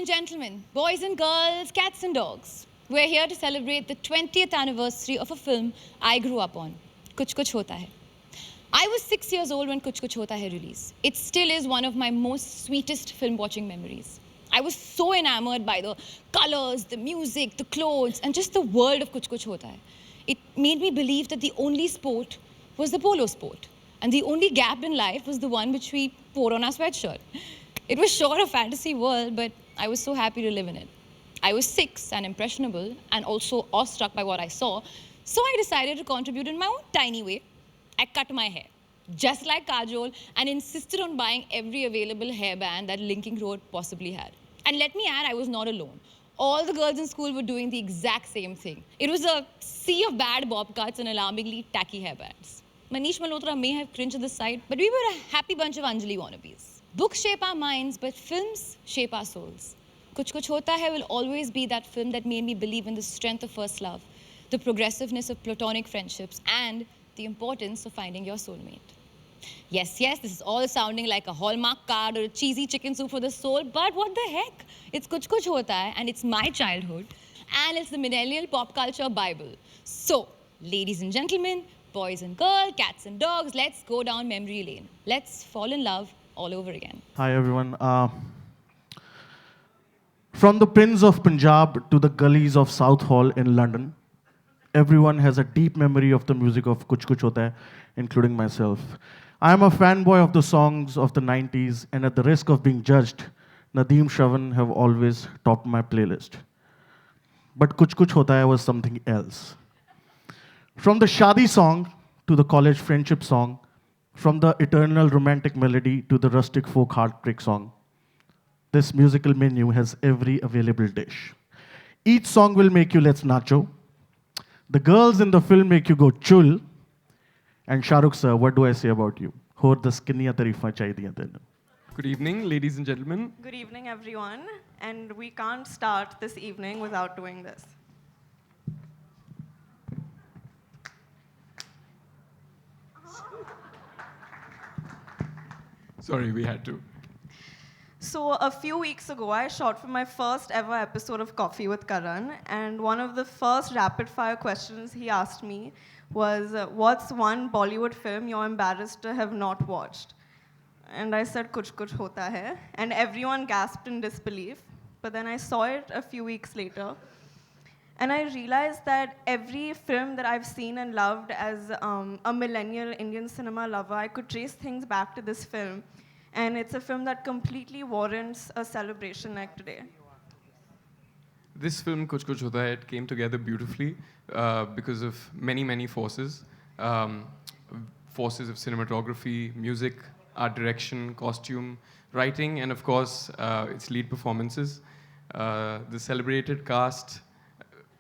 and gentlemen, boys and girls, cats and dogs, we're here to celebrate the 20th anniversary of a film I grew up on, Kuch Kuch Hota Hai. I was 6 years old when Kuch Kuch Hota Hai released. It still is one of my most sweetest film watching memories. I was so enamored by the colors, the music, the clothes, and just the world of Kuch Kuch Hota Hai. It made me believe that the only sport was the polo sport, and the only gap in life was the one which we wore on our sweatshirt. It was sure a fantasy world, but I was so happy to live in it. I was 6 and impressionable and also awestruck by what I saw, so I decided to contribute in my own tiny way. I cut my hair, just like Kajol, and insisted on buying every available hairband that Linking Road possibly had. And let me add, I was not alone. All the girls in school were doing the exact same thing. It was a sea of bad bob cuts and alarmingly tacky hairbands. Manish Malhotra may have cringed at the sight, but we were a happy bunch of Anjali wannabes. Books shape our minds, but films shape our souls. Kuch Kuch Hota Hai will always be that film that made me believe in the strength of first love, the progressiveness of platonic friendships, and the importance of finding your soulmate. Yes, this is all sounding like a Hallmark card or a cheesy chicken soup for the soul, but what the heck? It's Kuch Kuch Hota Hai, and it's my childhood, and it's the millennial pop culture Bible. So, ladies and gentlemen, boys and girls, cats and dogs, let's go down memory lane. Let's fall in love all over again. Hi everyone. From the Prince of Punjab to the gullies of Southall in London, everyone has a deep memory of the music of Kuch Kuch Hota Hai, including myself. I am a fanboy of the songs of the 90s, and at the risk of being judged, Nadeem Shravan have always topped my playlist. But Kuch Kuch Hota Hai was something else. From the Shadi song to the college friendship song, from the eternal romantic melody to the rustic folk heartbreak song, this musical menu has every available dish. Each song will make you let's nacho. The girls in the film make you go chul. And Shahrukh sir, what do I say about you? Hor das kinniyan tarifa chahidiyan tenu. Good evening, ladies and gentlemen. Good evening, everyone. And we can't start this evening without doing this. Sorry, we had to. So, a few weeks ago, I shot for my first ever episode of Coffee with Karan. And one of the first rapid fire questions he asked me was, what's one Bollywood film you're embarrassed to have not watched? And I said, Kuch Kuch Hota Hai. And everyone gasped in disbelief. But then I saw it a few weeks later. And I realized that every film that I've seen and loved as a millennial Indian cinema lover, I could trace things back to this film. And it's a film that completely warrants a celebration like today. This film, Kuch Kuch Hota Hai, it came together beautifully because of many, many forces. Forces of cinematography, music, art direction, costume, writing, and of course, its lead performances. The celebrated cast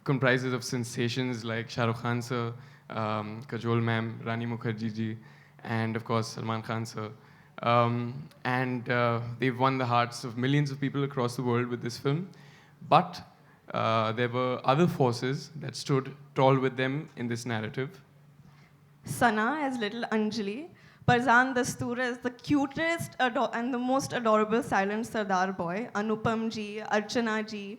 comprises of sensations like Shah Rukh Khan sir, Kajol ma'am, Rani Mukherjee ji, and of course Salman Khan sir. They've won the hearts of millions of people across the world with this film. But there were other forces that stood tall with them in this narrative. Sana as little Anjali. Parzan Dastoor as the cutest and the most adorable silent Sardar boy. Anupam ji, Archana ji,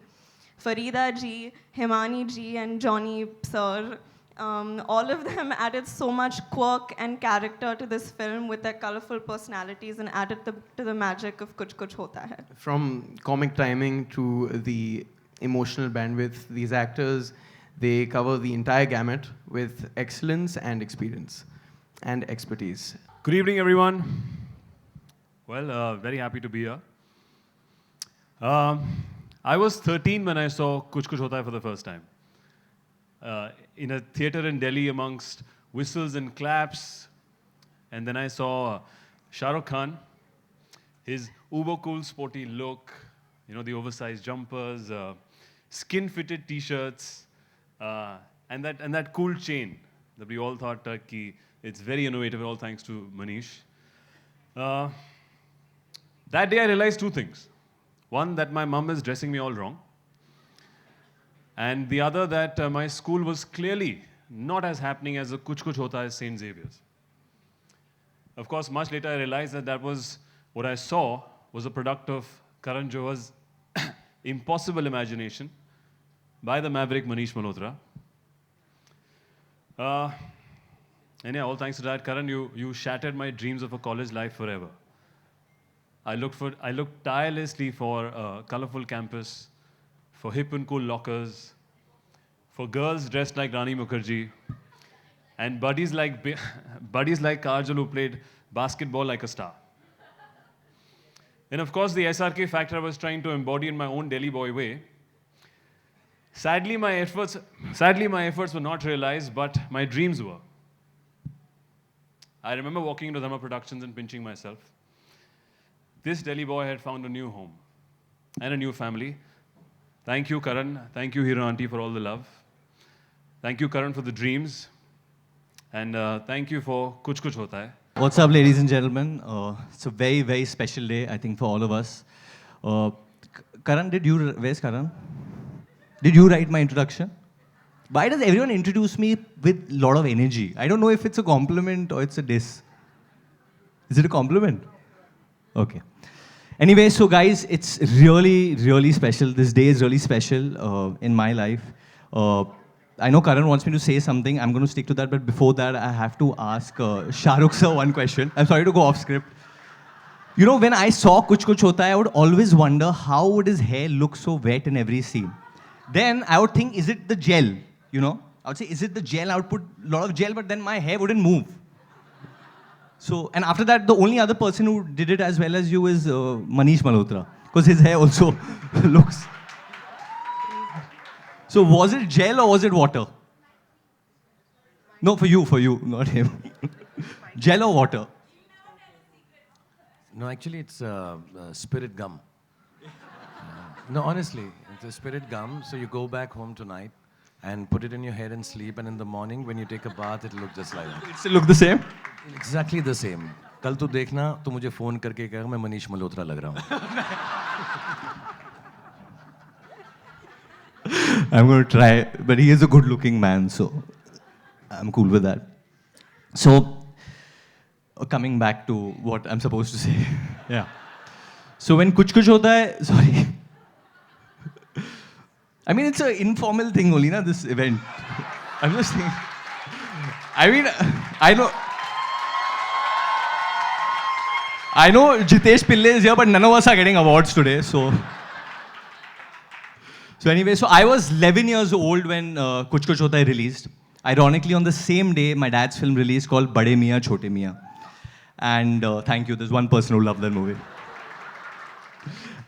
Farida ji, Himani ji, and Johnny sir. All of them added so much quirk and character to this film with their colorful personalities and added to the magic of Kuch Kuch Hota Hai. From comic timing to the emotional bandwidth, these actors, they cover the entire gamut with excellence and experience and expertise. Good evening, everyone. Well, very happy to be here. I was 13 when I saw Kuch Kuch Hota Hai for the first time. In a theater in Delhi amongst whistles and claps. And then I saw Shah Rukh Khan, his uber cool sporty look, the oversized jumpers, skin-fitted t-shirts, and that cool chain that we all thought it's very innovative, all thanks to Manish. That day I realized two things. One, that my mum is dressing me all wrong. And the other, that my school was clearly not as happening as a Kuch Kuch Hota as St. Xavier's. Of course, much later I realized that was what I saw was a product of Karan Johar's Impossible Imagination by the maverick Manish Malhotra. And yeah, all thanks to that, Karan, you shattered my dreams of a college life forever. I looked tirelessly for a colorful campus, for hip and cool lockers, for girls dressed like Rani Mukherjee, and buddies like Kajol who played basketball like a star. And of course, the SRK factor I was trying to embody in my own Delhi boy way. Sadly, my efforts were not realized, but my dreams were. I remember walking into Dhamma Productions and pinching myself. This Delhi boy had found a new home and a new family. Thank you, Karan. Thank you, Hero Auntie, for all the love. Thank you, Karan, for the dreams. And thank you for Kuch Kuch Hota Hai. What's up, ladies and gentlemen? It's a very, very special day, I think, for all of us. Karan, where's Karan? Did you write my introduction? Why does everyone introduce me with a lot of energy? I don't know if it's a compliment or it's a diss. Is it a compliment? Okay. Anyway, so guys, it's really, really special. This day is really special in my life. I know Karan wants me to say something. I'm going to stick to that. But before that, I have to ask Shah Rukh sir one question. I'm sorry to go off script. You know, when I saw Kuch Kuch Hota Hai, I would always wonder how would his hair look so wet in every scene. Then I would think, is it the gel? You know, I would say, is it the gel? I would put a lot of gel, but then my hair wouldn't move. So, and after that, the only other person who did it as well as you is Manish Malhotra, because his hair also looks. So, was it gel or was it water? No, for you, not him. Gel or water? No, actually, it's spirit gum. No, honestly, it's a spirit gum. So you go back home tonight and put it in your hair and sleep, and in the morning, when you take a bath, it'll look just like that. It still look the same? Exactly the same. कल तू देखना तो मुझे phone करके कहेगा मैं मनीष मल्होत्रा लग रहा हूँ. I'm going to try, but he is a good-looking man, so I'm cool with that. So, coming back to what I'm supposed to say. Yeah. So when Kuch Kuch Hota Hai, sorry. I mean, it's an informal thing only, na, this event. I'm just thinking. I mean, I know Jitesh Pillai is here, but none of us are getting awards today, so. So anyway, so I was 11 years old when Kuch Kuch Hota Hai released. Ironically, on the same day, my dad's film released called Bade Miyan Chote Miyan. And thank you, there's one person who loved that movie.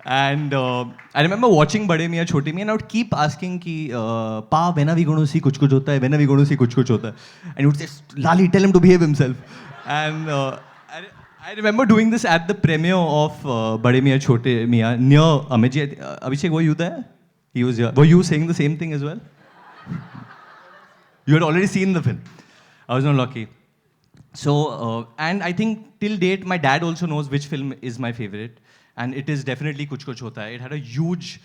And I remember watching Bade Miyan Chote Miyan and I would keep asking ki, Pa, when are we going to see Kuch Kuch Hota Hai? When are we going to see Kuch Kuch Hota Hai? And he would say, Lali, tell him to behave himself. And I remember doing this at the premiere of Bade Miyan Chote Miyan near Amijit. Abhishek, were you there? He was here. Were you saying the same thing as well? You had already seen the film. I was not lucky. So, and I think till date, my dad also knows which film is my favorite. And it is definitely Kuch Kuch Hota Hai. It had a huge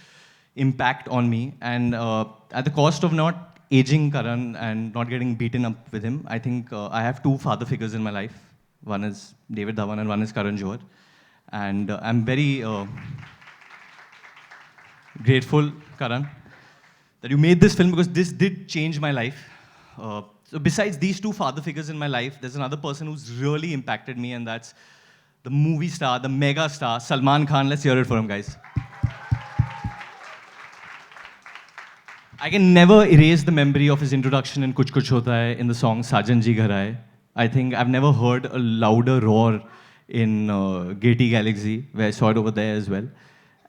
impact on me. And at the cost of not aging Karan and not getting beaten up with him, I think I have two father figures in my life. One is David Dhawan and one is Karan Johar. And I'm very grateful, Karan, that you made this film because this did change my life. So besides these two father figures in my life, there's another person who's really impacted me, and that's the movie star, the mega star, Salman Khan. Let's hear it for him, guys. I can never erase the memory of his introduction in Kuch Kuch Hota Hai in the song Sajan Ji Ghar Aaye. I think I've never heard a louder roar in Gaiety Galaxy, where I saw it over there as well.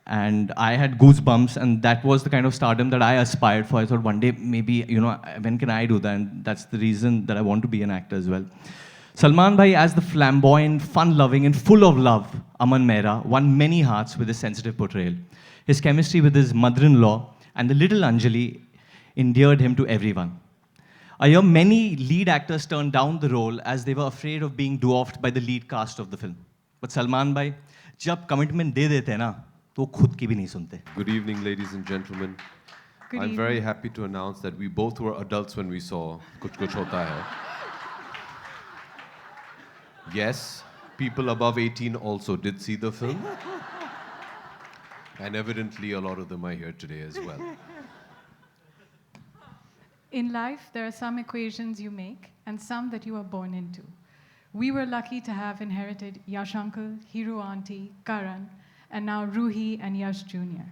And I had goosebumps, and that was the kind of stardom that I aspired for. I thought one day, maybe, you know, when can I do that? And that's the reason that I want to be an actor as well. Salman Bhai, as the flamboyant, fun-loving, and full of love Aman Mehra, won many hearts with his sensitive portrayal. His chemistry with his mother-in-law and the little Anjali endeared him to everyone. I hear many lead actors turned down the role as they were afraid of being dwarfed by the lead cast of the film. But Salman Bhai, जब commitment दे देते हैं ना, तो खुद की भी नहीं सुनते. Good evening, ladies and gentlemen. I'm very happy to announce that we both were adults when we saw Kuch Kuch Hota Hai. Yes, people above 18 also did see the film. And evidently, a lot of them are here today as well. In life, there are some equations you make and some that you are born into. We were lucky to have inherited Yash Uncle, Hiru Auntie, Karan, and now Ruhi and Yash Jr.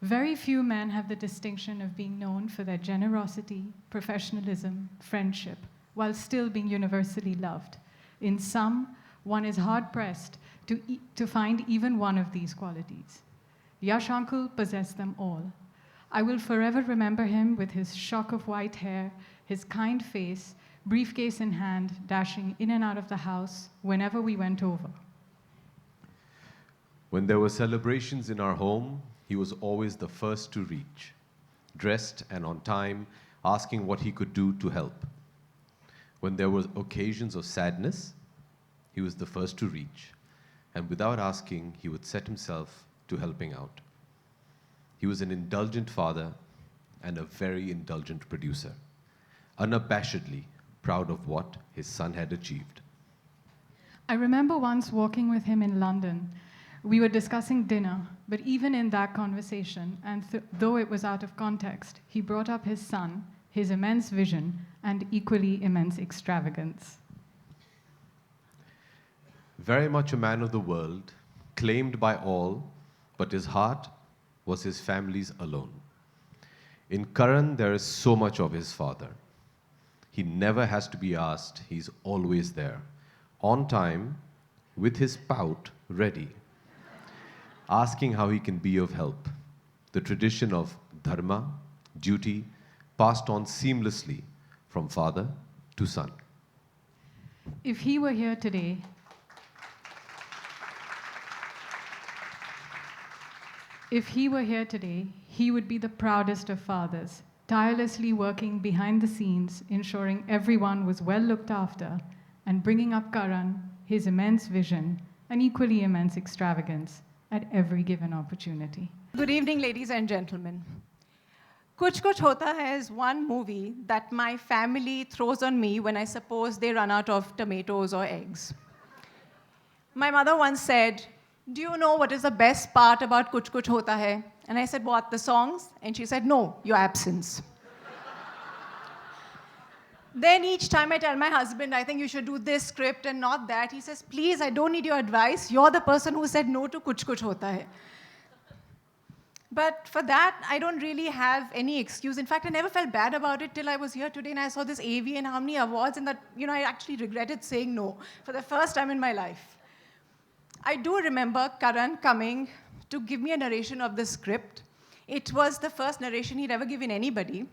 Very few men have the distinction of being known for their generosity, professionalism, friendship, while still being universally loved. In some, one is hard-pressed to find even one of these qualities. Yash Uncle possessed them all. I will forever remember him with his shock of white hair, his kind face, briefcase in hand, dashing in and out of the house whenever we went over. When there were celebrations in our home, he was always the first to reach, dressed and on time, asking what he could do to help. When there were occasions of sadness, he was the first to reach, and without asking, he would set himself to helping out. He was an indulgent father and a very indulgent producer, unabashedly proud of what his son had achieved. I remember once walking with him in London. We were discussing dinner, but even in that conversation, and though it was out of context, he brought up his son, his immense vision, and equally immense extravagance. Very much a man of the world, claimed by all, but his heart was his family's alone. In Karan, there is so much of his father. He never has to be asked, he's always there, on time, with his pout ready, asking how he can be of help. The tradition of dharma, duty, passed on seamlessly from father to son. If he were here today, he would be the proudest of fathers, tirelessly working behind the scenes, ensuring everyone was well looked after, and bringing up Karan, his immense vision, and equally immense extravagance at every given opportunity. Good evening, ladies and gentlemen. Kuch Kuch Hota Hai is one movie that my family throws on me when I suppose they run out of tomatoes or eggs. My mother once said, "Do you know what is the best part about Kuch Kuch Hota Hai?" And I said, "What, the songs?" And she said, "No, your absence." Then each time I tell my husband, I think you should do this script and not that, he says, "Please, I don't need your advice. You're the person who said no to Kuch Kuch Hota Hai." But for that, I don't really have any excuse. In fact, I never felt bad about it till I was here today and I saw this AV and how many awards and that, I actually regretted saying no for the first time in my life. I do remember Karan coming to give me a narration of the script. It was the first narration he'd ever given anybody.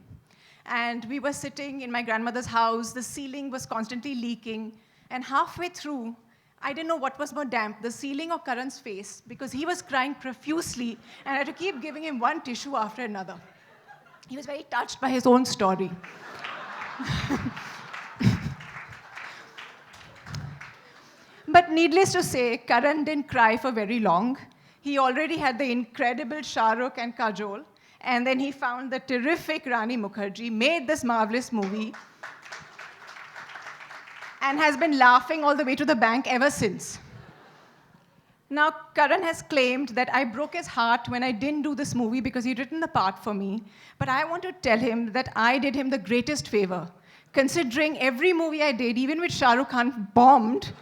And we were sitting in my grandmother's house. The ceiling was constantly leaking. And halfway through, I didn't know what was more damp, the ceiling or Karan's face, because he was crying profusely, and I had to keep giving him one tissue after another. He was very touched by his own story. But needless to say, Karan didn't cry for very long. He already had the incredible Shah Rukh and Kajol, and then he found the terrific Rani Mukherjee, made this marvelous movie, and has been laughing all the way to the bank ever since. Now, Karan has claimed that I broke his heart when I didn't do this movie because he'd written the part for me, but I want to tell him that I did him the greatest favor, considering every movie I did, even with Shah Rukh Khan, bombed.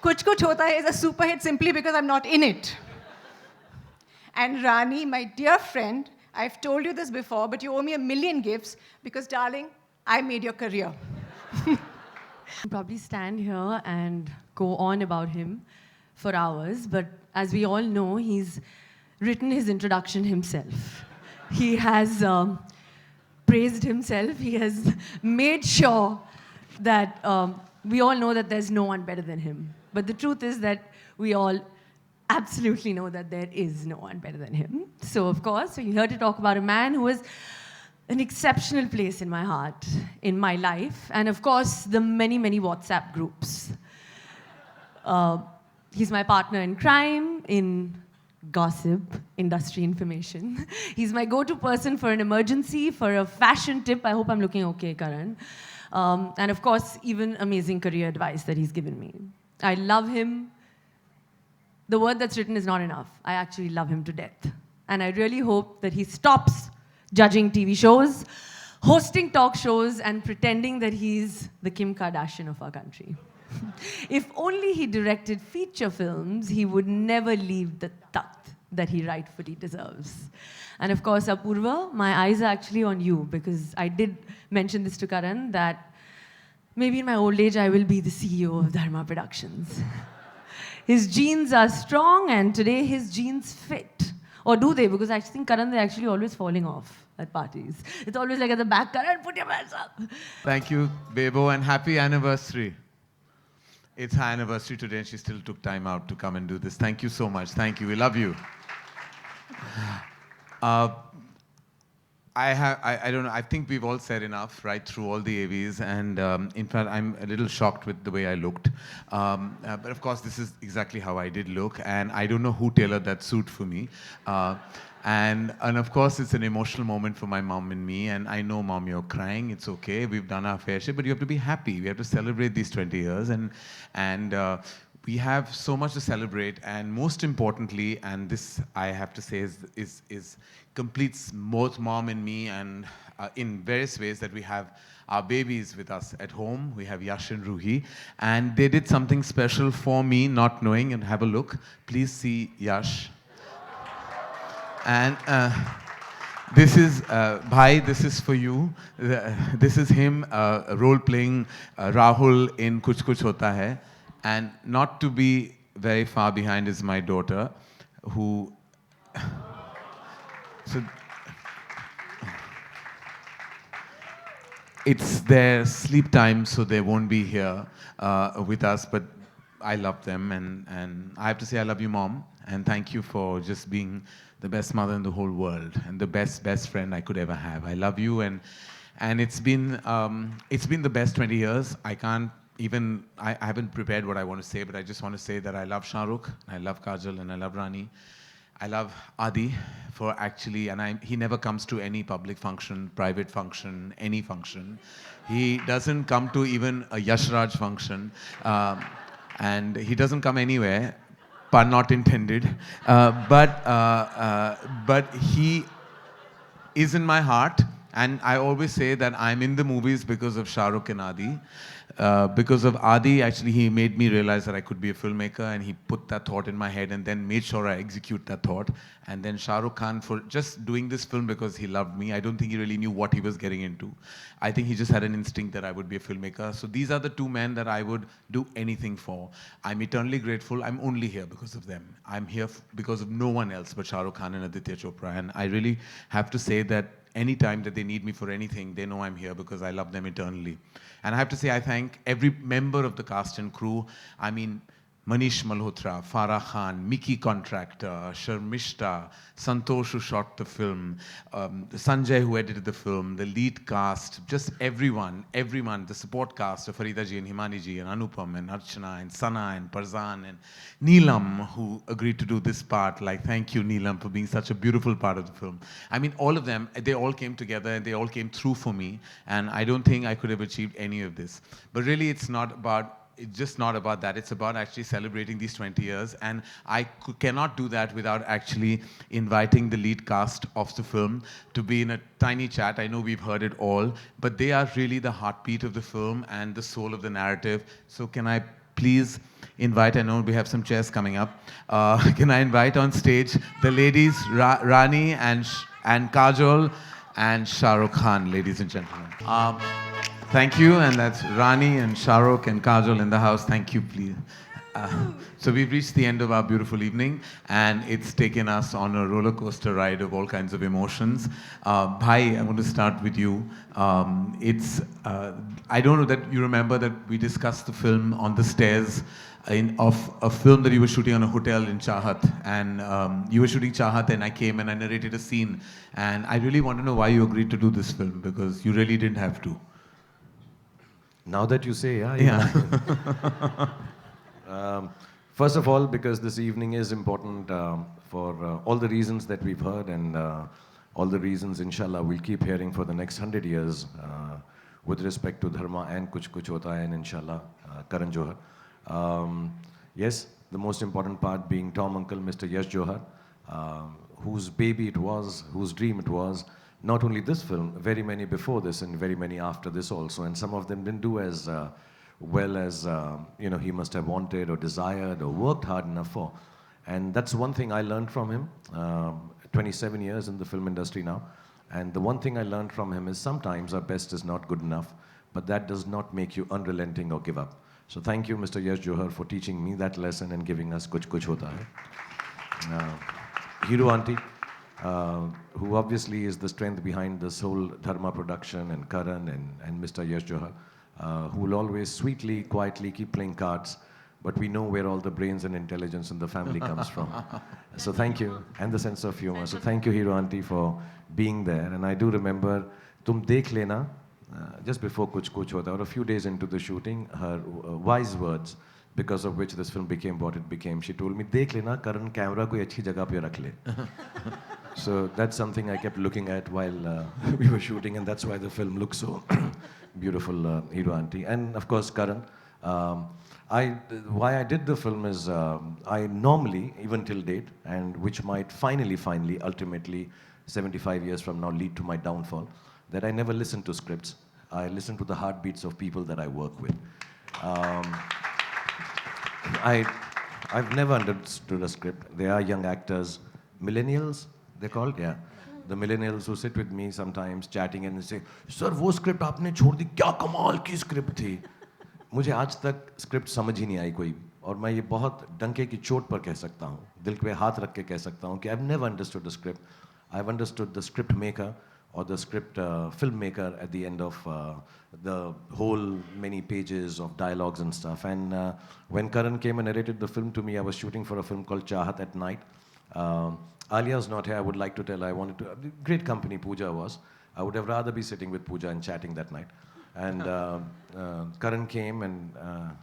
Kuch Kuch Hota Hai is a super hit simply because I'm not in it. And Rani, my dear friend, I've told you this before, but you owe me 1,000,000 gifts because, darling, I made your career. Probably stand here and go on about him for hours, but as we all know, he's written his introduction himself. He has praised himself. He has made sure that we all know that there's no one better than him. But the truth is that we all absolutely know that there is no one better than him. So, of course, we're here to talk about a man who is an exceptional place in my heart, in my life, and of course, the many, many WhatsApp groups. He's my partner in crime, in gossip, industry information. He's my go-to person for an emergency, for a fashion tip. I hope I'm looking okay, Karan. And of course, even amazing career advice that he's given me. I love him the word that's written is not enough. I actually love him to death. And I really hope that he stops judging TV shows, hosting talk shows, and pretending that he's the Kim Kardashian of our country. If only he directed feature films, he would never leave the taht that he rightfully deserves. And of course, Apurva, my eyes are actually on you, because I did mention this to Karan, that maybe in my old age, I will be the CEO of Dharma Productions. His genes are strong, and today his genes fit. Or do they? Because I think, Karan, they're actually always falling off at parties. It's always like at the back, Karan, put your hands up. Thank you, Bebo, and happy anniversary. It's her anniversary today, and she still took time out to come and do this. Thank you so much. Thank you. We love you. I don't know. I think we've all said enough, right, through all the AVs. And in fact, I'm a little shocked with the way I looked. But of course, this is exactly how I did look. And I don't know who tailored that suit for me. And of course, it's an emotional moment for my mom and me. And I know, Mom, you're crying. It's okay. We've done our fair share. But you have to be happy. We have to celebrate these 20 years. And we have so much to celebrate. And most importantly, and this I have to say is completes both Mom and me, and in various ways, that we have our babies with us at home. We have Yash and Ruhi. And they did something special for me, not knowing. And have a look. Please see Yash. And this is, Bhai, this is for you. This is him role-playing Rahul in Kuch Kuch Hota Hai. And not to be very far behind is my daughter, who... So, it's their sleep time, so they won't be here with us, but I love them. And I have to say I love you, Mom. And thank you for just being the best mother in the whole world and the best friend I could ever have. I love you, and it's been the best 20 years. I haven't prepared what I want to say, but I just want to say that I love Shah Rukh, I love Kajol, and I love Rani. I love Adi for actually, and he never comes to any public function, private function, any function. He doesn't come to even a Yash Raj function, and he doesn't come anywhere. Pun not intended, but he is in my heart, and I always say that I'm in the movies because of Shah Rukh and Adi. Because of Adi, actually, he made me realize that I could be a filmmaker, and he put that thought in my head and then made sure I execute that thought. And then Shah Rukh Khan for just doing this film because he loved me. I don't think he really knew what he was getting into. I think he just had an instinct that I would be a filmmaker. So these are the two men that I would do anything for. I'm eternally grateful. I'm only here because of them. I'm here because of no one else but Shah Rukh Khan and Aditya Chopra. And I really have to say that anytime that they need me for anything, they know I'm here because I love them eternally. And I have to say, I thank every member of the cast and crew. I mean, Manish Malhotra, Farah Khan, Mickey Contractor, Sharmishta, Santosh who shot the film, Sanjay who edited the film, the lead cast, just everyone, the support cast of Farida ji and Himani ji and Anupam and Archana and Sana and Parzan and Neelam who agreed to do this part. Like, thank you, Neelam, for being such a beautiful part of the film. I mean, all of them, they all came together and they all came through for me. And I don't think I could have achieved any of this. But really, it's just not about that. It's about actually celebrating these 20 years. And I cannot do that without actually inviting the lead cast of the film to be in a tiny chat. I know we've heard it all, but they are really the heartbeat of the film and the soul of the narrative. So can I please invite, I know we have some chairs coming up, can I invite on stage the ladies, Rani and Kajol and Shah Rukh Khan, ladies and gentlemen. Thank you, and that's Rani and Shah Rukh and Kajol in the house. Thank you, please. So we've reached the end of our beautiful evening, and it's taken us on a roller coaster ride of all kinds of emotions. Bhai, I want to start with you. I don't know that you remember that we discussed the film on the stairs of a film that you were shooting on a hotel in Chahat, and you were shooting Chahat, and I came and I narrated a scene, and I really want to know why you agreed to do this film, because you really didn't have to. Now that you say, yeah. First of all, because this evening is important for all the reasons that we've heard, and all the reasons, inshallah, we'll keep hearing for the next 100 years with respect to Dharma and Kuch Kuch Hota Hai, and inshallah, Karan Johar. Yes, The most important part being Tom Uncle, Mr. Yash Johar, whose baby it was, whose dream it was. Not only this film, very many before this and very many after this also. And some of them didn't do as well as he must have wanted or desired or worked hard enough for. And that's one thing I learned from him. 27 years in the film industry now. And the one thing I learned from him is sometimes our best is not good enough, but that does not make you unrelenting or give up. So thank you, Mr. Yash Johar, for teaching me that lesson and giving us Kuch Kuch Hota Hai. Hero Auntie, who obviously is the strength behind this whole Dharma production, and Karan and Mr. Yash Johar, who will always sweetly, quietly keep playing cards, but we know where all the brains and intelligence in the family comes from. So thank you, and the sense of humor. So thank you, Hero Auntie, for being there. And I do remember, Tum Dekh Lena, just before Kuch Kuch Hota, or a few days into the shooting, her wise words, because of which this film became what it became. She told me, Dekh Lena, Karan camera koi achhi jagah pe rakh le. So that's something I kept looking at while we were shooting, and that's why the film looks so beautiful, Hero Auntie. And of course, Karan. Why I did the film is I normally, even till date, and which might finally, ultimately, 75 years from now lead to my downfall, that I never listen to scripts. I listen to the heartbeats of people that I work with. I've never understood a script. They are young actors, millennials, they're called, yeah. The millennials who sit with me sometimes chatting and they say, "Sir, वो script आपने छोड़ दी, क्या कमाल की script थी." मुझे आज तक स्क्रिप्ट समझ ही नहीं आई कोई, और मैं ये बहुत डंके की चोट पर कह सकता हूँ, दिल पे हाथ रख के कह सकता हूँ कि I've never understood the script. I've understood the script maker or the script filmmaker at the end of the whole many pages of dialogues and stuff. And when Karan came and narrated the film to me, I was shooting for a film called Chahat at night. Alia's not here. I would like to tell her I wanted to. Great company Pooja was. I would have rather be sitting with Pooja and chatting that night. And Karan came and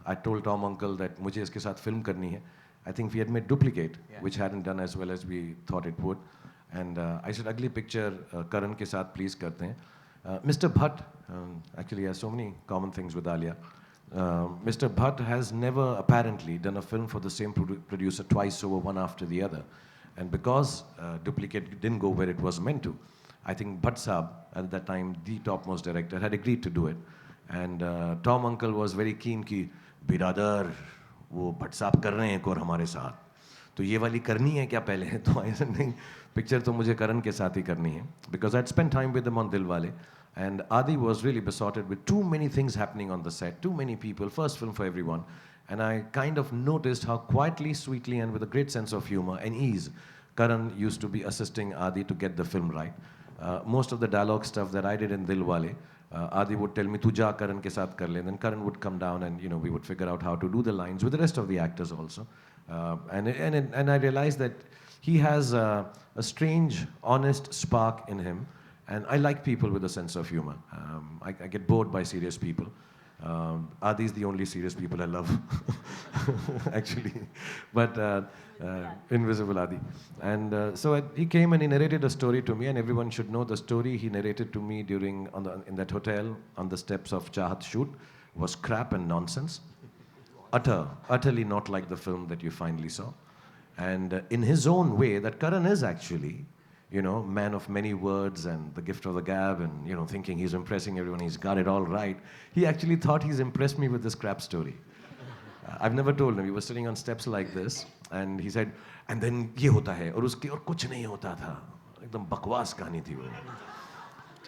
I told Tom Uncle that मुझे इसके साथ film करनी है. I think we had made Duplicate, which hadn't done as well as we thought it would. And I said, अगली picture Karan के साथ please करते हैं. Mr. Bhatt actually has so many common things with Alia. Mr. Bhatt has never apparently done a film for the same producer twice over, one after the other. And because Duplicate didn't go where it was meant to, I think Bhatt Saab, at that time the topmost director, had agreed to do it. And Tom Uncle was very keen कि बिरादर वो Bhatt Saab कर रहे हैं एक और हमारे साथ, तो ये वाली करनी है क्या पहले? तो I said नहीं, picture तो मुझे करण के साथ ही करनी है, because I'd spent time with him on Dilwale. And Adi was really besotted with too many things happening on the set, too many people, first film for everyone. And I kind of noticed how quietly, sweetly, and with a great sense of humor and ease, Karan used to be assisting Adi to get the film right. Most of the dialogue stuff that I did in Dilwale, Adi would tell me, "Tu ja Karan ke saath kar le." And then Karan would come down and we would figure out how to do the lines with the rest of the actors also. And I realized that he has a strange, honest spark in him. And I like people with a sense of humor. I get bored by serious people. Adi's the only serious people I love, actually. But Invisible Adi. And so he came and he narrated a story to me, and everyone should know the story he narrated to me in that hotel on the steps of Chahat shoot was crap and nonsense. Utterly not like the film that you finally saw. And in his own way, that Karan is actually, man of many words and the gift of the gab, and thinking he's impressing everyone, he's got it all right. He actually thought he's impressed me with this crap story. I've never told him. We were sitting on steps like this, and he said, "And then ये होता है, और उसके और कुछ नहीं होता था." एकदम बकवास कहानी थी वो.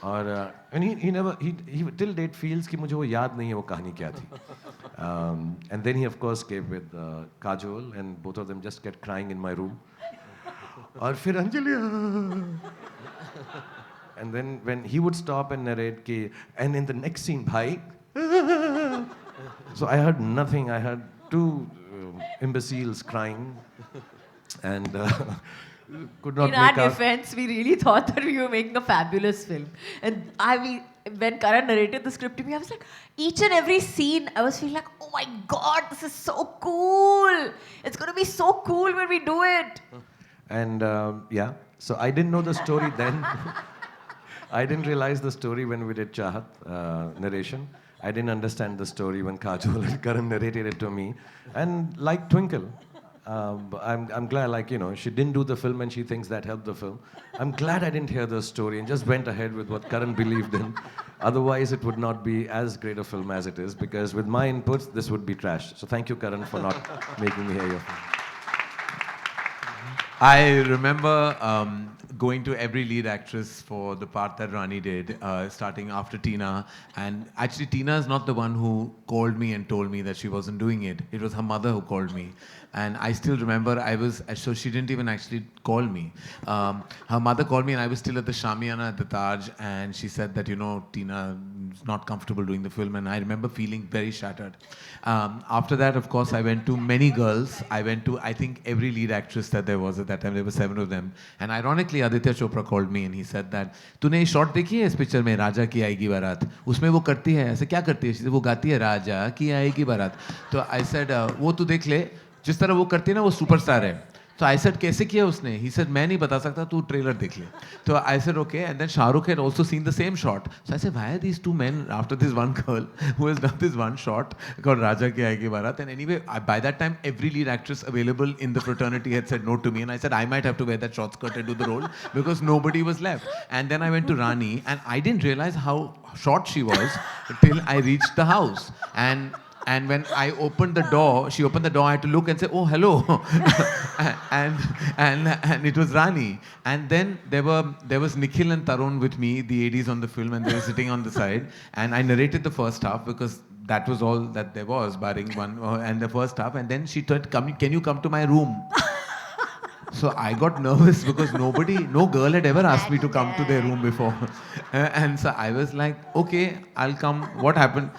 और and he till date feels कि मुझे वो याद नहीं है वो कहानी क्या थी. And then he of course came with Kajol, and both of them just kept crying in my room. और फिर Anjali. And then when he would stop and narrate कि, and in the next scene, bhai. So I heard nothing. I heard two imbeciles crying, and could not In make our out. defense, we really thought that we were making a fabulous film. And when Karan narrated the script to me, I was like, each and every scene, I was feeling like, oh my God, this is so cool. It's going to be so cool when we do it. And yeah, so I didn't know the story then. I didn't realize the story when we did Chahat narration. I didn't understand the story when Kajol and Karan narrated it to me. And like Twinkle, I'm glad, like, you know, she didn't do the film and she thinks that helped the film. I'm glad I didn't hear the story and just went ahead with what Karan believed in. Otherwise, it would not be as great a film as it is, because with my inputs, this would be trash. So thank you, Karan, for not making me hear your film. I remember going to every lead actress for the part that Rani did, starting after Tina. And actually, Tina is not the one who called me and told me that she wasn't doing it. It was her mother who called me. And I still remember so she didn't even actually call me. Her mother called me and I was still at the Shamiana at the Taj, and she said that, you know, Tina is not comfortable doing the film, and I remember feeling very shattered. After that, of course, I went to many girls. I went to, I think, every lead actress that there was at that time. There were 7 of them. And ironically, Aditya Chopra called me and he said that, तूने ये shot देखी है इस picture में, राजा की आएगी बारात? उसमें वो करती है, ऐसे क्या करती है? She said, वो गाती है राजा की आएगी बारात. तो I said, वो तू देख ले, जिस तरह वो करती है ना, वो सुपरस्टार है. So I said, कैसे किया उसने? He said, मैं नहीं बता सकता, तू ट्रेलर देख ले. तो I said, okay. And then Shah Rukh had also seen the same shot. So I said, why are these two men after this one girl who has done this one shot called Raja Ki Aayegi Barat? And anyway, by that time, every lead actress available in the fraternity had said no to me. And I said, I might have to wear that short skirt and do the role because nobody was left. And then I went to Rani, and I didn't realize how short she was till I reached the house. And when I opened the door, she opened the door, I had to look and say, oh, hello. and it was Rani. And then there was Nikhil and Tarun with me, the ADs on the film, and they were sitting on the side. And I narrated the first half because that was all that there was, barring one, and the first half. And then she said, can you come to my room? So I got nervous because no girl had ever asked me to come to their room before. And so I was like, okay, I'll come. What happened?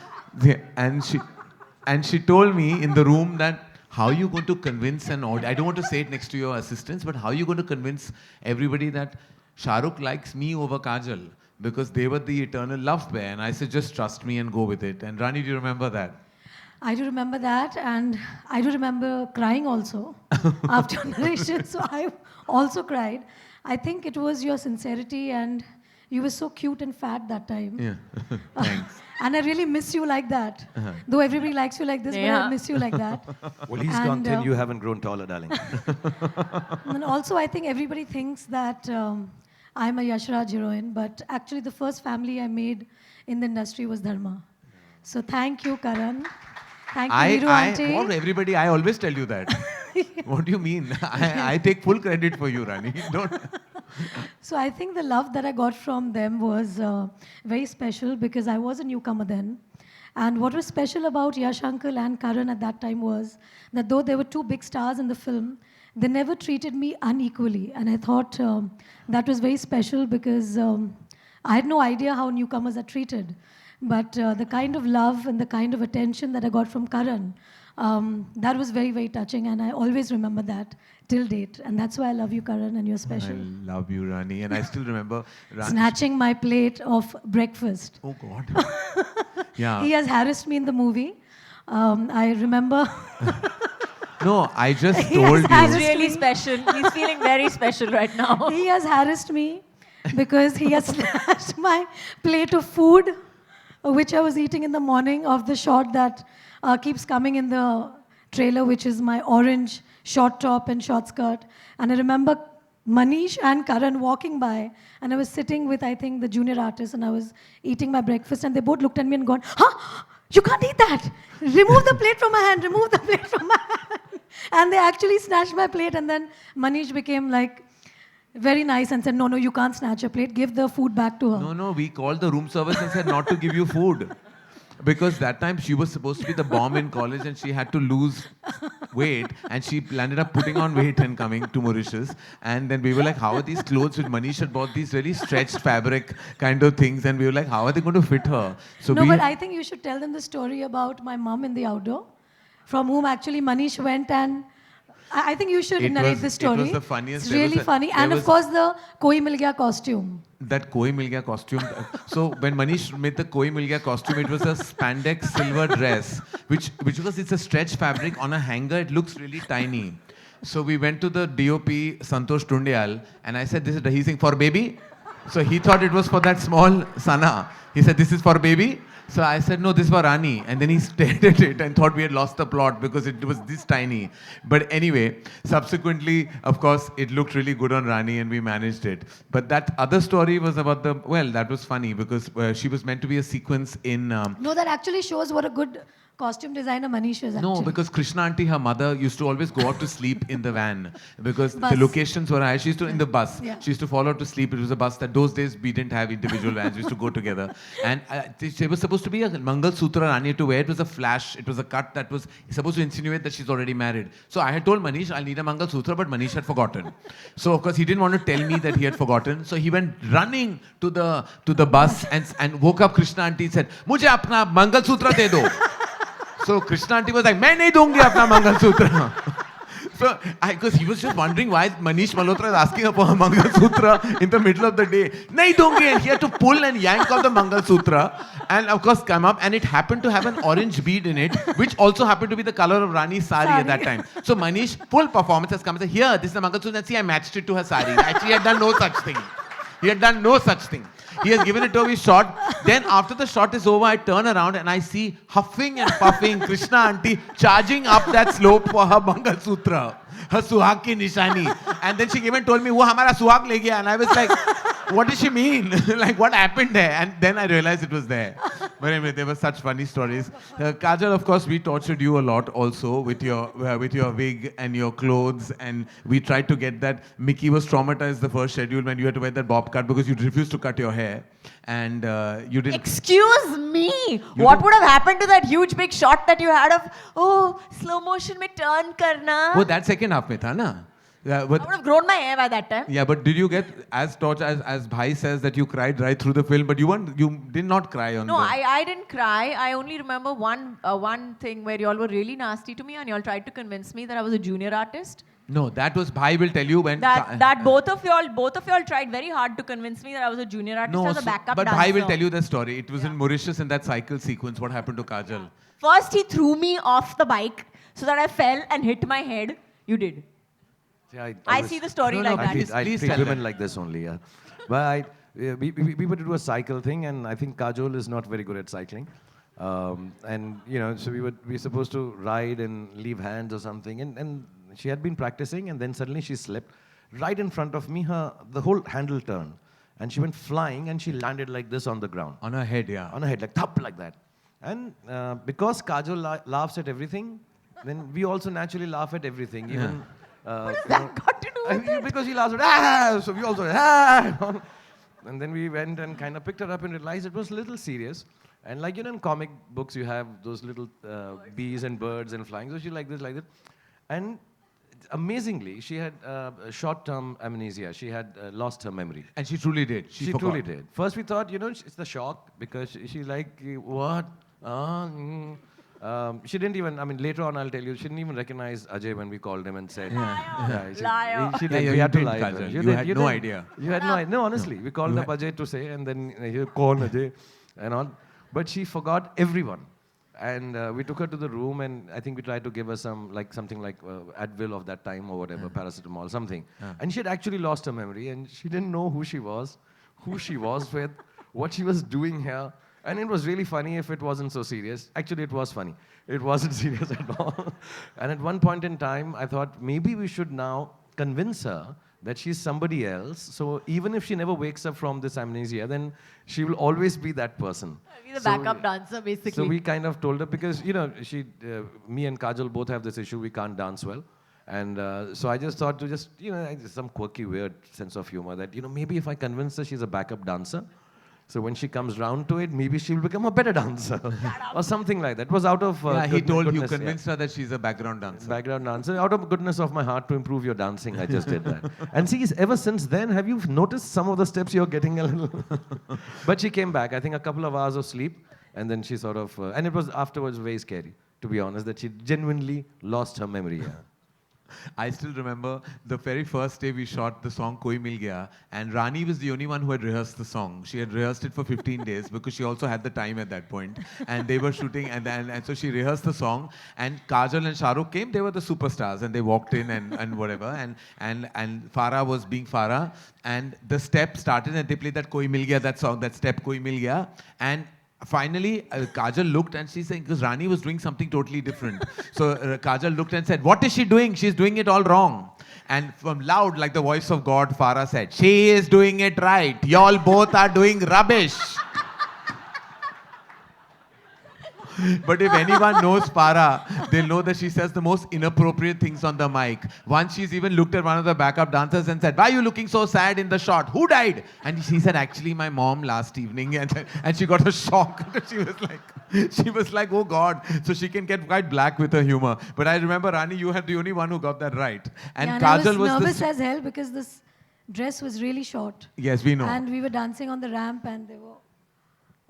And she told me in the room that, how are you going to convince an audience? I don't want to say it next to your assistants, but how are you going to convince everybody that Shah Rukh likes me over Kajal? Because they were the eternal love pair. And I said, just trust me and go with it. And Rani, do you remember that? I do remember that, and I do remember crying also after narration. So I also cried. I think it was your sincerity, and you were so cute and fat that time. Yeah, thanks. And I really miss you like that. Though everybody likes you like this, but I miss you like that. Well, he's gone thin, you haven't grown taller, darling. And also, I think everybody thinks that I'm a Yash Raj heroine, but actually the first family I made in the industry was Dharma. So thank you, Karan. Thank you, Hiru Auntie. For everybody, I always tell you that. What do you mean? I take full credit for you, Rani. Don't. So I think the love that I got from them was very special because I was a newcomer then. And what was special about Yash Uncle and Karan at that time was that though there were two big stars in the film, they never treated me unequally. And I thought that was very special because I had no idea how newcomers are treated. But the kind of love and the kind of attention that I got from Karan, that was very, very touching. And I always remember that till date. And that's why I love you, Karan, and you're special. I love you, Rani. And I still remember snatching my plate of breakfast. Oh, God. Yeah. He has harassed me in the movie. I remember. No, I just told you. He's really special. He's feeling very special right now. He has harassed me because he has snatched my plate of food, which I was eating in the morning, of the shot that keeps coming in the trailer, which is my orange short top and short skirt. And I remember Manish and Karan walking by, and I was sitting with, I think, the junior artist, and I was eating my breakfast, and they both looked at me and gone, huh? You can't eat that. Remove the plate from my hand. Remove the plate from my hand. And they actually snatched my plate, and then Manish became like very nice and said, no, you can't snatch a plate. Give the food back to her. No, we called the room service and said not to give you food. Because that time she was supposed to be the bomb in college and she had to lose weight, and she ended up putting on weight and coming to Mauritius. And then we were like, how are these clothes? Which Manish had bought these really stretched fabric kind of things, and we were like, how are they going to fit her? So no, but I think you should tell them the story about my mom in the outdoor, from whom actually Manish went, and I think you should narrate the story. It was the funniest. It's really funny. And of course, the Koi Mil Gaya costume. That Koi Mil Gaya costume. So when Manish made the Koi Mil Gaya costume, it was a spandex silver dress, which because it's a stretch fabric on a hanger, it looks really tiny. So we went to the DOP, Santosh Tundial, and I said, he saying, for baby? So he thought it was for that small Sana. He said, this is for baby. So I said, no, this is for Rani. And then he stared at it and thought we had lost the plot because it was this tiny. But anyway, subsequently, of course, it looked really good on Rani and we managed it. But that other story was about that was funny because she was meant to be a sequence in... No, that actually shows what a good costume designer Manish is actually. No, because Krishna auntie, her mother, used to always go out to sleep in the van because Bus. the locations were high. She used to, in the bus, Yeah. she used to fall out to sleep. It was a bus that those days we didn't have individual vans. We used to go together. And there was supposed to be a Mangal Sutra Rani to wear. It was a flash. It was a cut that was supposed to insinuate that she's already married. So I had told Manish, I'll need a Mangal Sutra, but Manish had forgotten. So of course he didn't want to tell me that he had forgotten. So he went running to the bus and woke up Krishna auntie and said, "Mujhe apna Mangal Sutra de do." So Krishna auntie was like, "मैं नहीं दूंगी अपना mangalsutra." So, because he was just wondering why Manish Malhotra is asking her for a Mangalsutra in the middle of the day. Nahi dungi, and he had to pull and yank off the Mangalsutra and of course come up, and it happened to have an orange bead in it, which also happened to be the color of Rani's sari at that time. So Manish, full performance, has come and said, "Here, this is the Mangalsutra, and see, I matched it to her sari." Actually, he had done no such thing. He had done no such thing. He has given it to me shot. Then after the shot is over, I turn around and I see huffing and puffing Krishna auntie charging up that slope for her Mangalsutra, her suhag ki nishani. And then she came and told me, "Wo hamara suhag le gaya." And I was like, what does she mean? Like, what happened there? And then I realized it was there. But anyway, there were such funny stories. Kajal, of course, we tortured you a lot also with your wig and your clothes. And we tried to get that. Mickey was traumatized the first schedule when you had to wear that bob cut because you refused to cut your hair. And you didn't... Excuse me. What would have happened to that huge big shot that you had of, slow motion mein turn karna? Oh, that second half mein tha na? I would have grown my hair by that time. Yeah, but did you get as tortured as Bhai says that you cried right through the film, but you did not cry on No, I didn't cry. I only remember one thing where y'all were really nasty to me and y'all tried to convince me that I was a junior artist. No, that was Bhai will tell you when... That both of y'all tried very hard to convince me that I was a junior artist. I was a backup but dancer. Bhai will tell you the story. It was in Mauritius in that cycle sequence. What happened to Kajal? First, he threw me off the bike so that I fell and hit my head. You did. Yeah, I see the story like that. I treat women like this only, yeah. But we would do a cycle thing, and I think Kajol is not very good at cycling. And, you know, so we were supposed to ride and leave hands or something, and she had been practicing, and then suddenly she slipped. Right in front of me, the whole handle turned, and she went flying, and she landed like this on the ground. On her head, yeah. On her head, like thump, like that. And because Kajol laughs at everything, then we also naturally laugh at everything. Even, what has that got to do with it? Because he laughs at, so we also, And then we went and kind of picked her up and realized it was a little serious. And like, you know, in comic books, you have those little bees and birds and flying. So she like this, like that. And amazingly, she had short-term amnesia. She had lost her memory. And she truly did. She truly did. First we thought, you know, it's the shock because she's like, what? She didn't even, I mean, later on I'll tell you, she didn't even recognize Ajay when we called him and said, Liar. She Yeah, did. We you had to did, lie. Kajal. You You had no idea. You had no idea. No, honestly. We called up Ajay to say, and then he called Ajay and all. But she forgot everyone. And we took her to the room, and I think we tried to give her something like Advil of that time or whatever, paracetamol, something. And she had actually lost her memory, and she didn't know who she was with, what she was doing here. And it was really funny if it wasn't so serious. Actually, it was funny. It wasn't serious at all. And at one point in time, I thought maybe we should now convince her that she's somebody else. So even if she never wakes up from this amnesia, then she will always be that person. Be the backup dancer, basically. So we kind of told her, because, you know, me and Kajal both have this issue, we can't dance well. And so I just thought to just, you know, some quirky, weird sense of humor that, you know, maybe if I convince her she's a backup dancer, so when she comes round to it, maybe she'll become a better dancer. Or something like that. It was out of he told you, convinced her that she's a background dancer. Background dancer. Out of goodness of my heart to improve your dancing, I just did that. And see, ever since then, have you noticed some of the steps you're getting a little... But she came back, I think a couple of hours of sleep, and then she sort of... and it was afterwards very scary, to be honest, that she genuinely lost her memory. Yeah. I still remember the very first day we shot the song Koi Mil Gaya, and Rani was the only one who had rehearsed the song. She had rehearsed it for 15 days because she also had the time at that point. And they were shooting, and so she rehearsed the song. And Kajal and Shah Rukh came, they were the superstars, and they walked in and whatever. And Farah was being Farah. And the step started, and they played that Koi Mil Gaya, that song, that step Koi Mil Gaya. And finally, Kajal looked and she said, because Rani was doing something totally different. So Kajal looked and said, what is she doing? She's doing it all wrong. And from loud, like the voice of God, Farah said, she is doing it right. Y'all both are doing rubbish. But if anyone knows Farah, they'll know that she says the most inappropriate things on the mic. Once she's even looked at one of the backup dancers and said, why are you looking so sad in the shot? Who died? And she said, actually, my mom last evening. And she got a shock. she was like, oh God. So she can get quite black with her humor. But I remember, Rani, you had the only one who got that right. And yeah, Kajal I was was nervous as hell because this dress was really short. Yes, we know. And we were dancing on the ramp and there were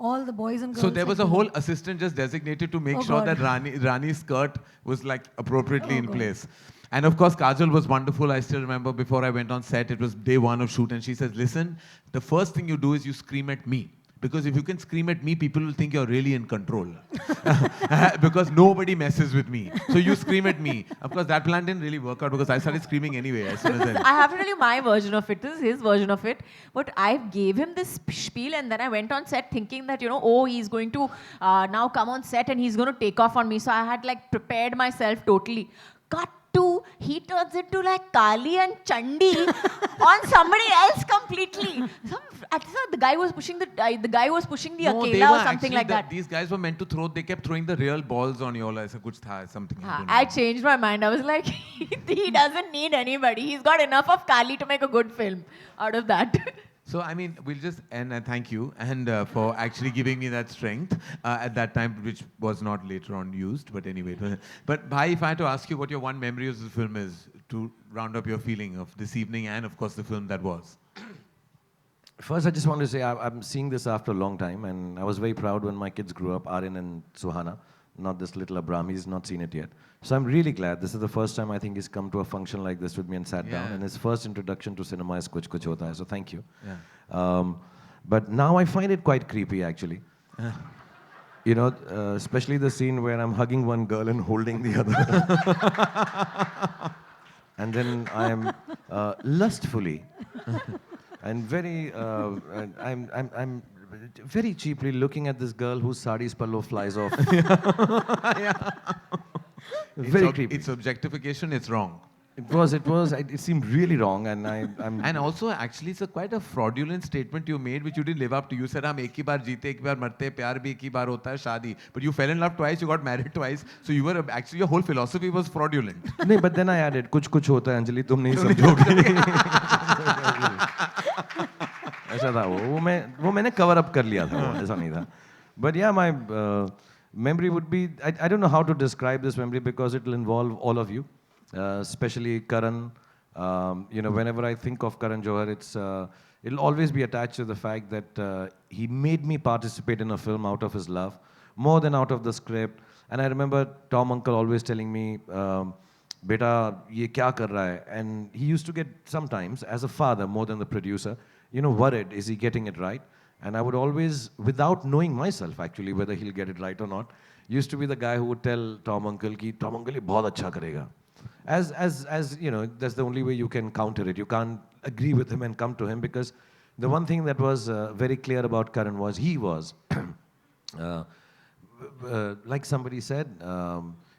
all the boys and girls. So there was a whole assistant just designated to make sure that Rani's skirt was like appropriately in place. And of course, Kajal was wonderful. I still remember before I went on set, it was day one of shoot, and she says, listen, the first thing you do is you scream at me. Because if you can scream at me, people will think you're really in control. Because nobody messes with me. So you scream at me. Of course, that plan didn't really work out because I started screaming anyway as soon as I have to tell you my version of it. This is his version of it. But I gave him this spiel and then I went on set thinking that, you know, oh, he's going to now come on set and he's going to take off on me. So I had like prepared myself totally. Cut to, he turns into like Kali and Chandi on somebody else completely. I thought the guy was pushing the Akela or something like that. These guys were meant to throw, they kept throwing the real balls on you all as a kuch tha, something. I changed my mind. I was like, he doesn't need anybody. He's got enough of Kali to make a good film out of that. So, I mean, we'll just end and thank you and for actually giving me that strength at that time, which was not later on used. But anyway, but Bhai, if I had to ask you what your one memory of the film is to round up your feeling of this evening and, of course, the film that was. First, I just want to say I'm seeing this after a long time, and I was very proud when my kids grew up, Aryan and Suhana, not this little Abram. He's not seen it yet. So I'm really glad. This is the first time I think he's come to a function like this with me and sat down, and his first introduction to cinema is Kuch Kuch Hota Hai, so thank you. Yeah. But now I find it quite creepy, actually. You know, especially the scene where I'm hugging one girl and holding the other. And then I'm lustfully and very, I'm very cheaply looking at this girl whose sari's pallo flies off. Very creepy. It's objectification, it's wrong. It seemed really wrong, and And also, actually, it's quite a fraudulent statement you made, which you didn't live up to. You said, "हम एक ही बार जीते, एक बार मरते, प्यार भी एक ही बार होता है, शादी." But you fell in love twice, you got married twice, so you were actually your whole philosophy was fraudulent. नहीं, but then I added, कुछ कुछ होता है, अंजलि, तुम नहीं समझोगे. ऐसा था वो मैंने cover up कर लिया था, ऐसा नहीं था. But yeah, my memory would be, I don't know how to describe this memory because it will involve all of you. Especially Karan. You know, whenever I think of Karan Johar, it'll always be attached to the fact that he made me participate in a film out of his love, more than out of the script. And I remember Tom Uncle always telling me, "Beta, ye kya kar raha hai?" And he used to get sometimes, as a father, more than the producer, you know, worried, is he getting it right? And I would always, without knowing myself actually whether he'll get it right or not, used to be the guy who would tell Tom Uncle ki, "Tom Uncle, ye bahut acha karega." As you know, that's the only way you can counter it. You can't agree with him and come to him, because the one thing that was very clear about Karan was he was, like somebody said,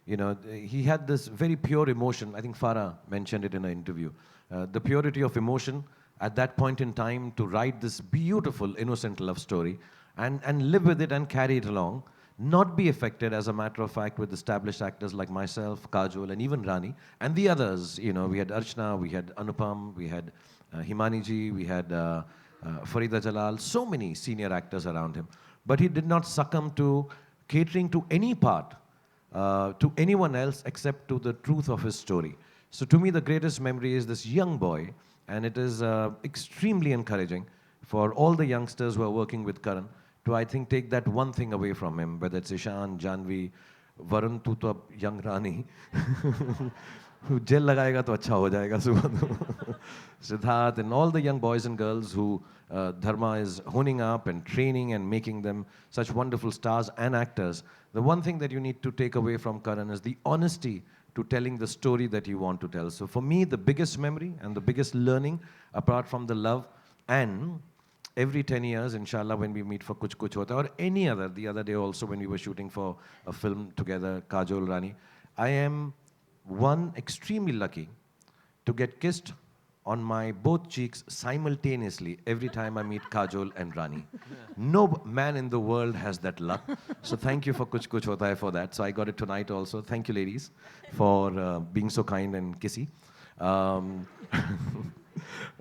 you know, he had this very pure emotion. I think Farah mentioned it in an interview. The purity of emotion at that point in time to write this beautiful, innocent love story and live with it and carry it along. Not be affected, as a matter of fact, with established actors like myself, Kajol, and even Rani, and the others. You know, we had Archana, we had Anupam, we had Himani ji, we had Farida Jalal, so many senior actors around him. But he did not succumb to catering to any part, to anyone else except to the truth of his story. So to me, the greatest memory is this young boy, and it is extremely encouraging for all the youngsters who are working with Karan to, I think, take that one thing away from him, whether it's Ishan, Janvi, Varun, tu to young Rani. Gel लगाएगा तो अच्छा हो जाएगा सुबह. Siddharth and all the young boys and girls who Dharma is honing up and training and making them such wonderful stars and actors. The one thing that you need to take away from Karan is the honesty to telling the story that you want to tell. So for me, the biggest memory and the biggest learning, apart from the love, and every 10 years, inshallah, when we meet for Kuch Kuch Hota, or any other, the other day also when we were shooting for a film together, Kajol Rani, I am one extremely lucky to get kissed on my both cheeks simultaneously every time I meet Kajol and Rani. No man in the world has that luck. So thank you for Kuch Kuch Hota Hai for that. So I got it tonight also. Thank you, ladies, for being so kind and kissy.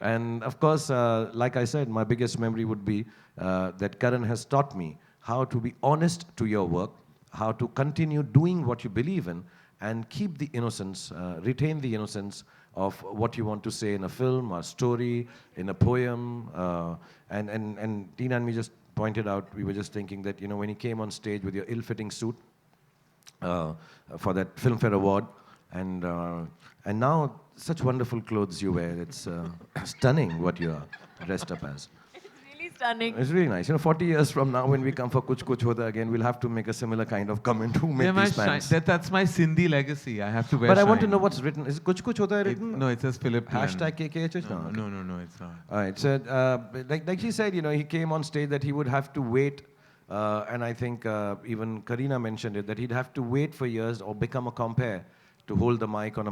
And of course, like I said, my biggest memory would be that Karan has taught me how to be honest to your work, how to continue doing what you believe in, and keep the innocence, retain the innocence of what you want to say in a film, a story, in a poem. And Tina and me just pointed out, we were just thinking that, you know, when you came on stage with your ill-fitting suit for that Filmfare Award, and now such wonderful clothes you wear. It's stunning what you are dressed up as. Really stunning. It's really nice. You know, 40 years from now, when we come for Kuch Kuch Hota again, we'll have to make a similar kind of comment. Who made these pants? That's my Sindhi legacy. I have to wear But I want to shine. know what's written. Is it Kuch Kuch Hota Hai written? No, it says Philip. Hashtag KKH? No, it's not. All right. So, like he said, you know, he came on stage that he would have to wait, and I think even Kareena mentioned it, that he'd have to wait for years or become a compere to hold the mic on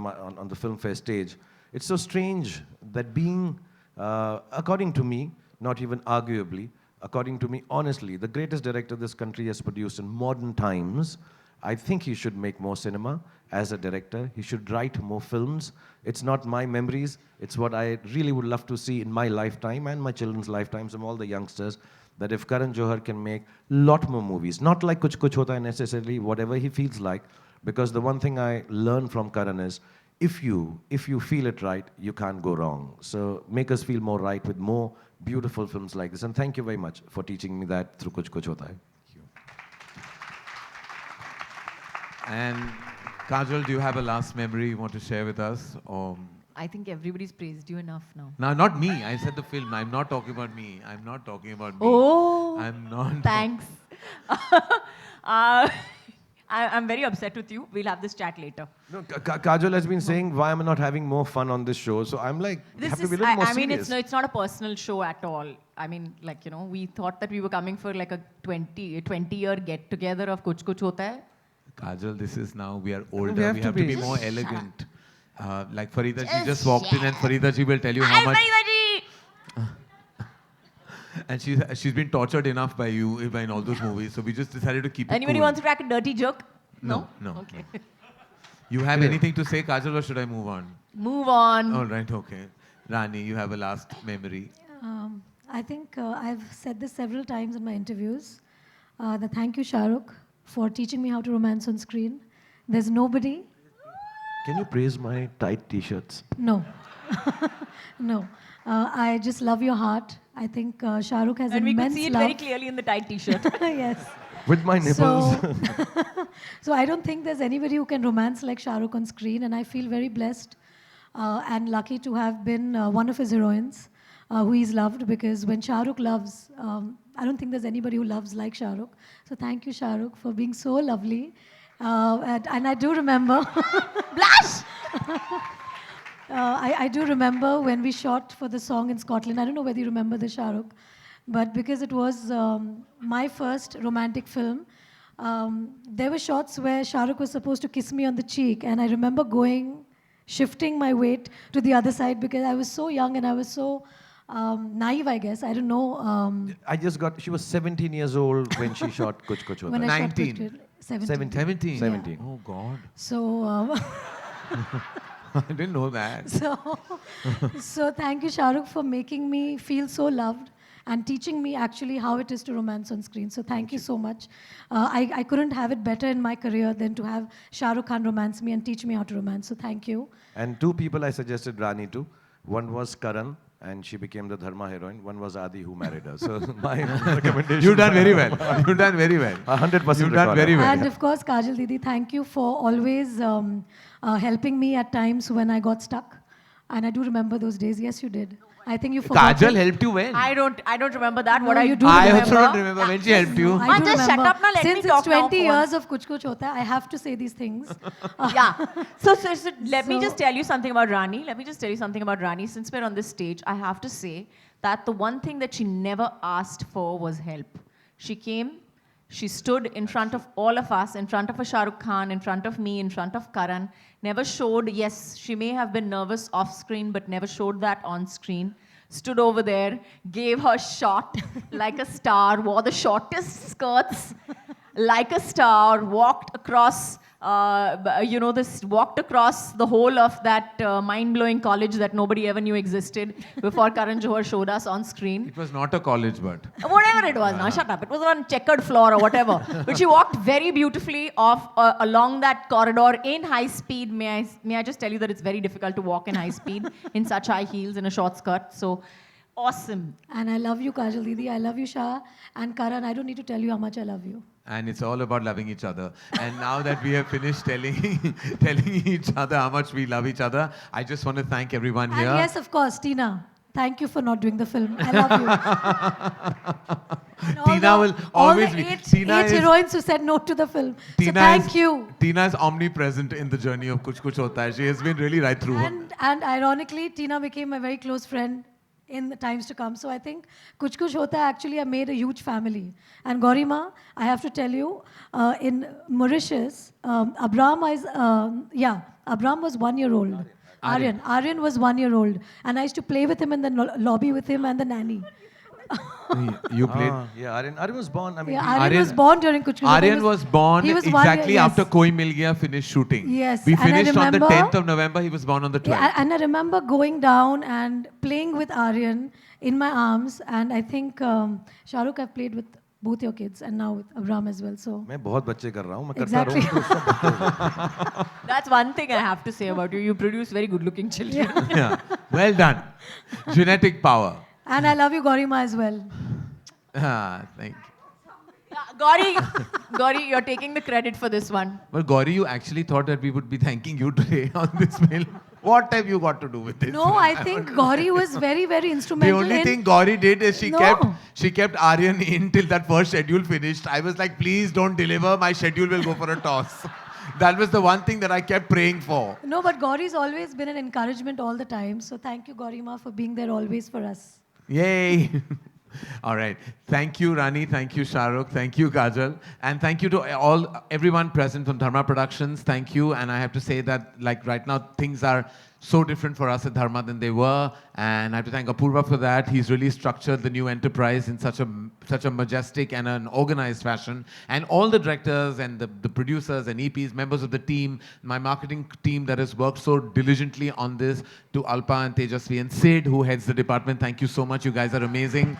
the Filmfare stage. It's so strange that being, according to me, not even arguably, according to me, honestly, the greatest director this country has produced in modern times, I think he should make more cinema as a director. He should write more films. It's not my memories. It's what I really would love to see in my lifetime and my children's lifetimes from all the youngsters, that if Karan Johar can make a lot more movies, not like Kuch Kuch Hota Hai necessarily, whatever he feels like, because the one thing I learned from Karan is, if you feel it right, you can't go wrong. So make us feel more right with more beautiful films like this. And thank you very much for teaching me that through Kuch Kuch Hota Hai. And Kajol, do you have a last memory you want to share with us? Or I think everybody's praised you enough now. no, not me. I said the film. I'm not talking about me. Oh, I'm not. Thanks. I'm very upset with you. We'll have this chat later. No, Kajol has been saying, why am I not having more fun on this show? So I'm like, have to be a little more I mean, serious. it's not a personal show at all. I mean, like, you know, we thought that we were coming for like a 20-year get-together of Kuch Kuch Hota Hai. Kajol, this is now, we are older. We have We to have to be. be more elegant. Like Farida ji just walked in, and Farida ji will tell you how much. And she's been tortured enough by you in all those movies, so we just decided to keep it Anybody cool. wants to crack a dirty joke? No. Okay. You have anything to say, Kajol, or should I move on? Move on. All right, okay. Rani, you have a last memory. I think I've said this several times in my interviews. Thank you, Shah Rukh, for teaching me how to romance on screen. There's nobody. Can you praise my tight t-shirts? No. No. I just love your heart. I think Shah Rukh has And we immense could see it love. very clearly in the tight t-shirt. Yes. With my nipples. So I don't think there's anybody who can romance like Shah Rukh on screen, and I feel very blessed and lucky to have been one of his heroines who he's loved, because when Shah Rukh loves, I don't think there's anybody who loves like Shah Rukh. So thank you, Shah Rukh, for being so lovely. And I do remember... Blush! I do remember when we shot for the song in Scotland. I don't know whether you remember the Shah Rukh, but because it was my first romantic film, there were shots where Shah Rukh was supposed to kiss me on the cheek, and I remember shifting my weight to the other side because I was so young and I was so naive, I guess. I don't know. She was 17 years old when she shot Kuch Kuch Hota When Hai. I shot Kuch 19. Kuch- 17. 17. 17. Oh, God. So... I didn't know that. So thank you, Shah Rukh, for making me feel so loved and teaching me actually how it is to romance on screen. So thank you so much. I couldn't have it better in my career than to have Shah Rukh Khan romance me and teach me how to romance. So thank you. And two people I suggested Rani to. One was Karan, and she became the Dharma heroine. One was Adi who married her. So my recommendation. You've done very well. You've done very well. 100%. You've done very well. And of course, Kajal Didi, thank you for always helping me at times when I got stuck. And I do remember those days. Yes, you did. I think you forgot. Kajal helped you when? I don't remember that. No, what you I do I remember. also don't remember when she helped you. I do just shut remember. up now, let me Since talk it's now 20 for years once. of Kuch Kuch Hota Hai, I have to say these things. Yeah. So let me just tell you something about Rani. Let me just tell you something about Rani. Since we're on this stage, I have to say that the one thing that she never asked for was help. She came, she stood in front of all of us, in front of a Shah Rukh Khan, in front of me, in front of Karan. Never showed, yes, she may have been nervous off screen, but never showed that on screen. Stood over there, gave her shot like a star, wore the shortest skirts like a star, walked across, walked across the whole of that mind-blowing college that nobody ever knew existed before Karan Johar showed us on screen. It was not a college, but. Whatever it was, now shut up. It was on checkered floor or whatever. But she walked very beautifully along that corridor in high speed. May I just tell you that it's very difficult to walk in high speed in such high heels in a short skirt. So awesome. And I love you, Kajal Didi. I love you, Shah. And Karan, I don't need to tell you how much I love you. And it's all about loving each other. And now that we have finished telling each other how much we love each other, I just want to thank everyone And here. yes, of course, Tina. Thank you for not doing the film. I love you. Tina will always be. Eight Tina is, heroines who said no to the film. Tina So thank is, you. Tina is omnipresent in the journey of Kuch Kuch Hota Hai. She has been really right through. And ironically, Tina became a very close friend in the times to come. So I think Kuch Kuch Hota Hai actually have made a huge family. And Gaurima, I have to tell you, in Mauritius, Abram was 1 year old. Aryan was 1 year old. And I used to play with him in the lobby with him and the nanny. You played? Yeah, Aryan was born. I mean, Aryan was born during Kuch Kuch Hota Hai. Aryan was born he was 1 exactly year, yes. after Koi Mil Gaya finished shooting. Yes, We and I finished on the remember- 10th of November. He was born on the 12th. Yeah, and I remember going down and playing with Aryan in my arms. And I think Shah Rukh, I've played with both your kids and now with Abram as well. So मैं बहुत बच्चे कर रहा हूँ. मैं करता Exactly. रहूँ तो सब बच्चे हो जाएंगे. That's one thing I have to say about you. You produce very good-looking children. Yeah. Well done. Genetic power. And I love you, Gaurima, as well. Thank you. Gauri, you're taking the credit for this one. Well, Gauri, you actually thought that we would be thanking you today on this film. What have you got to do with this? No, I think Gauri was very, very The instrumental only in... thing Gauri did is she No. kept Aryan in till that first schedule finished. I was like, please don't deliver. My schedule will go for a toss. That was the one thing that I kept praying for. No, but Gauri's always been an encouragement all the time. So thank you, Gaurima, for being there always for us. Yay! All right. Thank you, Rani. Thank you, Shah Rukh. Thank you, Kajal. And thank you to everyone present from Dharma Productions. Thank you. And I have to say that, like right now, things are so different for us at Dharma than they were. And I have to thank Apurva for that. He's really structured the new enterprise in such a majestic and an organized fashion. And all the directors and the producers and EPs, members of the team, my marketing team that has worked so diligently on this, to Alpa and Tejasvi and Sid, who heads the department. Thank you so much. You guys are amazing.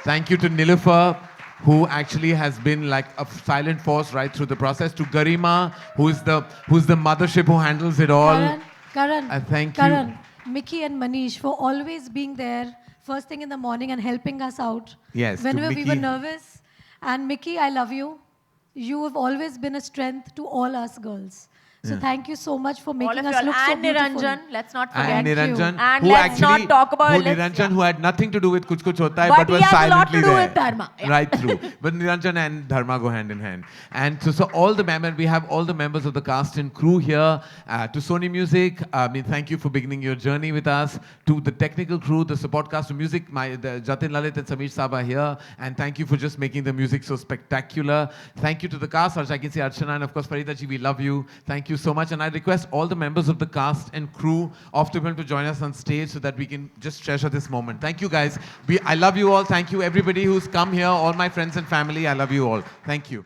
Thank you to Nilofer, who actually has been like a silent force right through the process. To Garima, who's the mothership who handles it all. Karan, thank Karan, Mickey and Manish for always being there first thing in the morning and helping us out. Yes, to Whenever we were Mickey. nervous. And Mickey, I love you. You have always been a strength to all us girls. So Yeah. thank you so much for All making of us you all. look so And beautiful. Niranjan, let's not forget. And Niranjan, And who let's actually, not talk about who had nothing to do with Kuch Kuch Hota Hai, But but was he has a lot silently to do there. with Dharma, yeah. Right through. But Niranjan and Dharma go hand in hand. And so all the members, we have all the members of the cast and crew here. To Sony Music, thank you for beginning your journey with us. To the technical crew, the support cast of music, the Jatin Lalit and Sameer Saab are here. And thank you for just making the music so spectacular. Thank you to the cast. I can see Archana and of course Farida ji, we love you. Thank you so much. And I request all the members of the cast and crew of the film to join us on stage so that we can just treasure this moment. Thank you guys. I love you all. Thank you everybody who's come here, all my friends and family. I love you all. Thank you.